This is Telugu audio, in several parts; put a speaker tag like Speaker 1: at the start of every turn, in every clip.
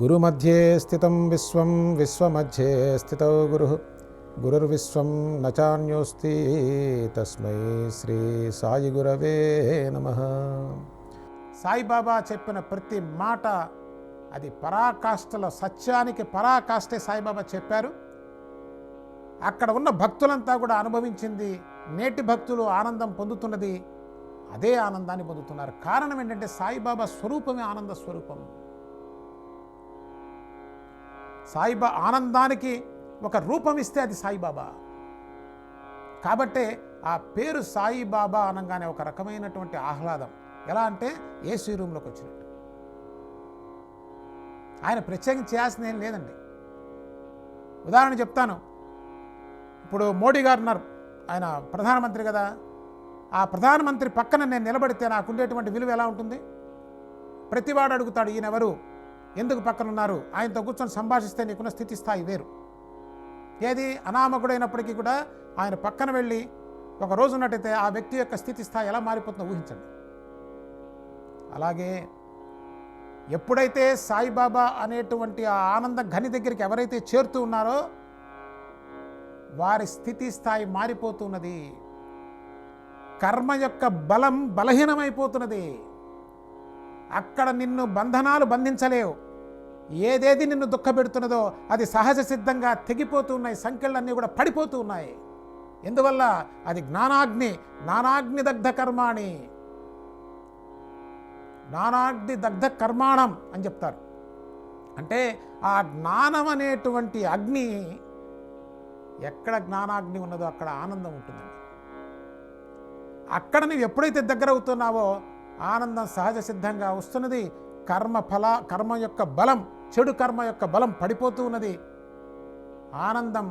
Speaker 1: గురుమధ్యే స్థితం విశ్వం విశ్వమధ్యే స్థితో గురుః గురుర్విశ్వం నచాన్యోస్తి తస్మై శ్రీ సాయి గురవే నమః. సాయిబాబా చెప్పిన ప్రతి మాట అది పరాకాష్ఠలో, సత్యానికి పరాకాష్ఠే సాయిబాబా చెప్పారు. అక్కడ ఉన్న భక్తులంతా కూడా అనుభవించింది. నేటి భక్తులు ఆనందం పొందుతున్నది, అదే ఆనందాన్ని పొందుతున్నారు. కారణం ఏంటంటే సాయిబాబా స్వరూపమే ఆనంద స్వరూపం. సాయిబా ఆనందానికి ఒక రూపం ఇస్తే అది సాయిబాబా. కాబట్టే ఆ పేరు సాయిబాబా అనగానే ఒక రకమైనటువంటి ఆహ్లాదం. ఎలా అంటే ఏసీ రూమ్లోకి వచ్చినట్టు. ఆయన ప్రత్యేకంగా చేయాల్సింది ఏం లేదండి. ఉదాహరణ చెప్తాను. ఇప్పుడు మోడీ గారు ఉన్నారు, ఆయన ప్రధానమంత్రి కదా. ఆ ప్రధానమంత్రి పక్కన నేను నిలబడితే నాకు ఉండేటువంటి విలువ ఎలా ఉంటుంది? ప్రతివాడు అడుగుతాడు, ఈయనెవరు, ఎందుకు పక్కన ఉన్నారు, ఆయనతో కూర్చొని సంభాషిస్తే నీకున్న స్థితి స్థాయి వేరు. ఏది అనామకుడైనప్పటికీ కూడా ఆయన పక్కన వెళ్ళి ఒక రోజు ఉన్నట్టయితే ఆ వ్యక్తి యొక్క స్థితి స్థాయి ఎలా మారిపోతుందో ఊహించండి. అలాగే ఎప్పుడైతే సాయిబాబా అనేటువంటి ఆ ఆనంద ఘని దగ్గరికి ఎవరైతే చేరుతూ ఉన్నారో వారి స్థితి స్థాయి మారిపోతున్నది. కర్మ యొక్క బలం బలహీనమైపోతున్నది. అక్కడ నిన్ను బంధనాలు బంధించలేవు. ఏదేది నిన్ను దుఃఖపెడుతున్నదో అది సహజ సిద్ధంగా తెగిపోతూ ఉన్నాయి. సంఖ్యలన్నీ కూడా పడిపోతూ ఉన్నాయి. ఎందువల్ల? అది జ్ఞానాగ్ని. నానాగ్ని దగ్ధ కర్మాణి, నానాగ్ని దగ్ధ కర్మాణం అని చెప్తారు. అంటే ఆ జ్ఞానం అనేటువంటి అగ్ని, ఎక్కడ జ్ఞానాగ్ని ఉన్నదో అక్కడ ఆనందం ఉంటుందండి. అక్కడ నువ్వు ఎప్పుడైతే దగ్గర అవుతున్నావో ఆనందం సహజ సిద్ధంగా వస్తున్నది. కర్మ యొక్క బలం, చెడు కర్మ యొక్క బలం పడిపోతూ ఉన్నది. ఆనందం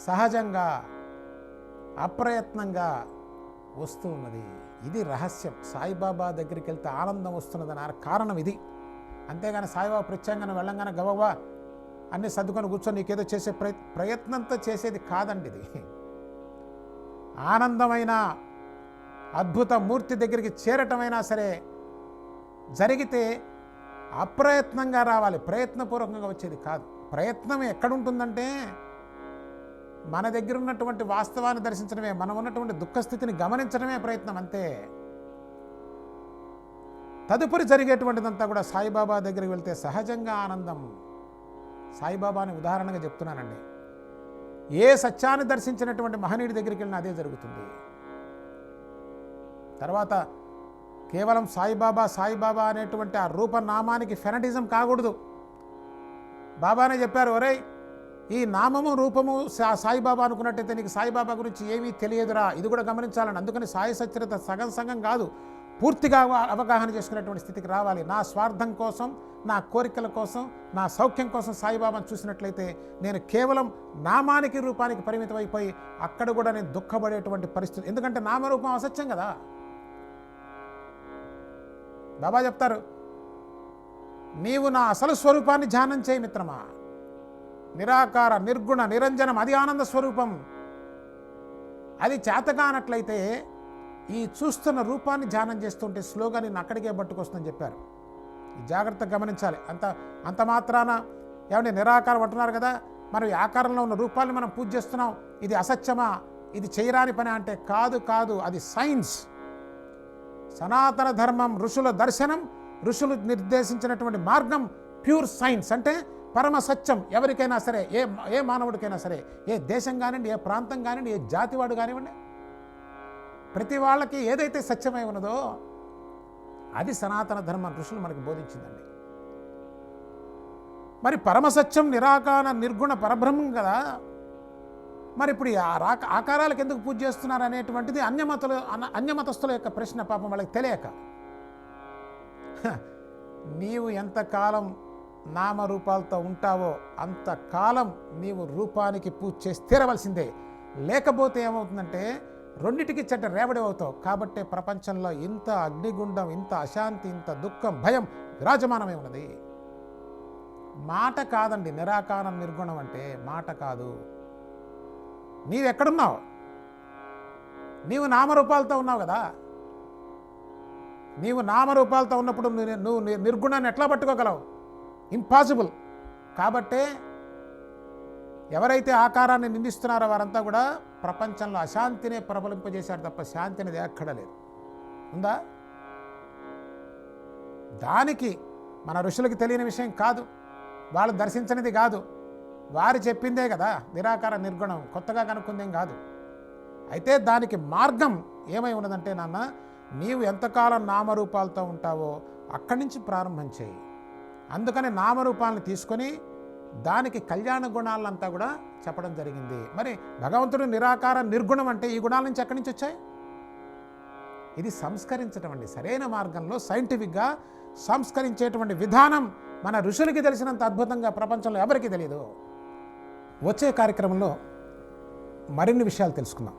Speaker 1: సహజంగా అప్రయత్నంగా వస్తూ ఉన్నది. ఇది రహస్యం. సాయిబాబా దగ్గరికి వెళ్తే ఆనందం వస్తున్నదని కారణం ఇది. అంతేగాని సాయిబాబా ప్రత్యేకంగా వెళ్ళంగానే గబగబా అన్నీ సర్దుకొని కూర్చొని నీకేదో చేసే ప్రయత్నంతో చేసేది కాదండి ఇది. ఆనందమైన అద్భుత మూర్తి దగ్గరికి చేరటమైనా సరే జరిగితే అప్రయత్నంగా రావాలి, ప్రయత్నపూర్వకంగా వచ్చేది కాదు. ప్రయత్నం ఎక్కడుంటుందంటే మన దగ్గర ఉన్నటువంటి వాస్తవాన్ని దర్శించడమే, మనం ఉన్నటువంటి దుఃఖస్థితిని గమనించడమే ప్రయత్నం, అంతే. తదుపరి జరిగేటువంటిదంతా కూడా సాయిబాబా దగ్గరికి వెళ్తే సహజంగా ఆనందం. సాయిబాబాని ఉదాహరణగా చెప్తున్నానండి. ఏ సత్యాన్ని దర్శించినటువంటి మహనీయుడి దగ్గరికి వెళ్ళినా అదే జరుగుతుంది. తర్వాత కేవలం సాయిబాబా సాయిబాబా అనేటువంటి ఆ రూపనామానికి ఫెనటిజం కాకూడదు. బాబానే చెప్పారు, ఒరేయ్ ఈ నామము రూపము సాయిబాబా అనుకున్నట్టయితే నీకు సాయిబాబా గురించి ఏమీ తెలియదురా. ఇది కూడా గమనించాలని. అందుకని సాయి సత్యత సగం కాదు, పూర్తిగా అవగాహన చేసుకునేటువంటి స్థితికి రావాలి. నా స్వార్థం కోసం, నా కోరికల కోసం, నా సౌఖ్యం కోసం సాయిబాబాను చూసినట్లయితే నేను కేవలం నామానికి రూపానికి పరిమితం అయిపోయి అక్కడ కూడా నేను దుఃఖపడేటువంటి పరిస్థితి. ఎందుకంటే నామరూపం అసత్యం కదా. బాబా చెప్తారు, నీవు నా అసలు స్వరూపాన్ని ధ్యానం చేయి మిత్రమా. నిరాకార నిర్గుణ నిరంజనం, అది ఆనంద స్వరూపం. అది చేతగానట్లయితే ఈ చూస్తున్న రూపాన్ని ధ్యానం చేస్తుంటే స్లోగా నేను అక్కడికే పట్టుకొస్తుందని చెప్పారు. జాగ్రత్తగా గమనించాలి. అంత మాత్రాన ఏమంటే నిరాకారం అంటున్నారు కదా, మరి ఆకారంలో ఉన్న రూపాన్ని మనం పూజ చేస్తున్నాం, ఇది అసత్యమా, ఇది చేయరాని పని అంటే కాదు, అది సైన్స్. సనాతన ధర్మం, ఋషుల దర్శనం, ఋషులు నిర్దేశించినటువంటి మార్గం ప్యూర్ సైన్స్. అంటే పరమ సత్యం. ఎవరికైనా సరే, ఏ మానవుడికైనా సరే, ఏ దేశం కానివ్వండి, ఏ ప్రాంతం కానివ్వండి, ఏ జాతివాడు కానివ్వండి, ప్రతి వాళ్ళకి ఏదైతే సత్యమై ఉన్నదో అది సనాతన ధర్మం, ఋషులు మనకు బోధించిందండి. మరి పరమసత్యం నిరాకార నిర్గుణ పరబ్రహ్మం కదా. మరి ఇప్పుడు ఆకారాలకు ఎందుకు పూజ చేస్తున్నారు అనేటువంటిది అన్యమతస్థుల యొక్క ప్రశ్న. పాపం వాళ్ళకి తెలియక. నీవు ఎంతకాలం నామరూపాలతో ఉంటావో అంతకాలం నీవు రూపానికి పూజ చేసి తీరవలసిందే. లేకపోతే ఏమవుతుందంటే రెండిటికి చెడ్డ రేవడి అవుతావు. కాబట్టే ప్రపంచంలో ఇంత అగ్నిగుండం, ఇంత అశాంతి, ఇంత దుఃఖం, భయం విరాజమానమై ఉన్నది. మాట కాదండి నిరాకారం నిర్గుణం అంటే, మాట కాదు. నీవెక్కడున్నావు? నీవు నామరూపాలతో ఉన్నావు కదా. నీవు నామరూపాలతో ఉన్నప్పుడు నువ్వు నిర్గుణాన్ని ఎట్లా పట్టుకోగలవు? ఇంపాసిబుల్. కాబట్టే ఎవరైతే ఆకారాన్ని నిందిస్తున్నారో వారంతా కూడా ప్రపంచంలో అశాంతినే ప్రబలింపజేశారు తప్ప శాంతి అనేది ఎక్కడ లేదు. ఉందా? దానికి మన ఋషులకి తెలియని విషయం కాదు, వాళ్ళు దర్శించనిది కాదు, వారు చెప్పిందే కదా నిరాకార నిర్గుణం, కొత్తగా కనుక్కుందేం కాదు. అయితే దానికి మార్గం ఏమై ఉన్నదంటే నాన్న, నీవు ఎంతకాలం నామరూపాలతో ఉంటావో అక్కడి నుంచి ప్రారంభం చేయి. అందుకని నామరూపాలను తీసుకొని దానికి కళ్యాణ గుణాలంతా కూడా చెప్పడం జరిగింది. మరి భగవంతుడు నిరాకార నిర్గుణం అంటే ఈ గుణాల నుంచి ఎక్కడి నుంచి వచ్చాయి? ఇది సంస్కరించడం అండి. సరైన మార్గంలో సైంటిఫిక్గా సంస్కరించేటువంటి విధానం మన ఋషులకి తెలిసినంత అద్భుతంగా ప్రపంచంలో ఎవరికీ తెలియదు. వచ్చే కార్యక్రమంలో మరిన్ని విషయాలు తెలుసుకుందాం.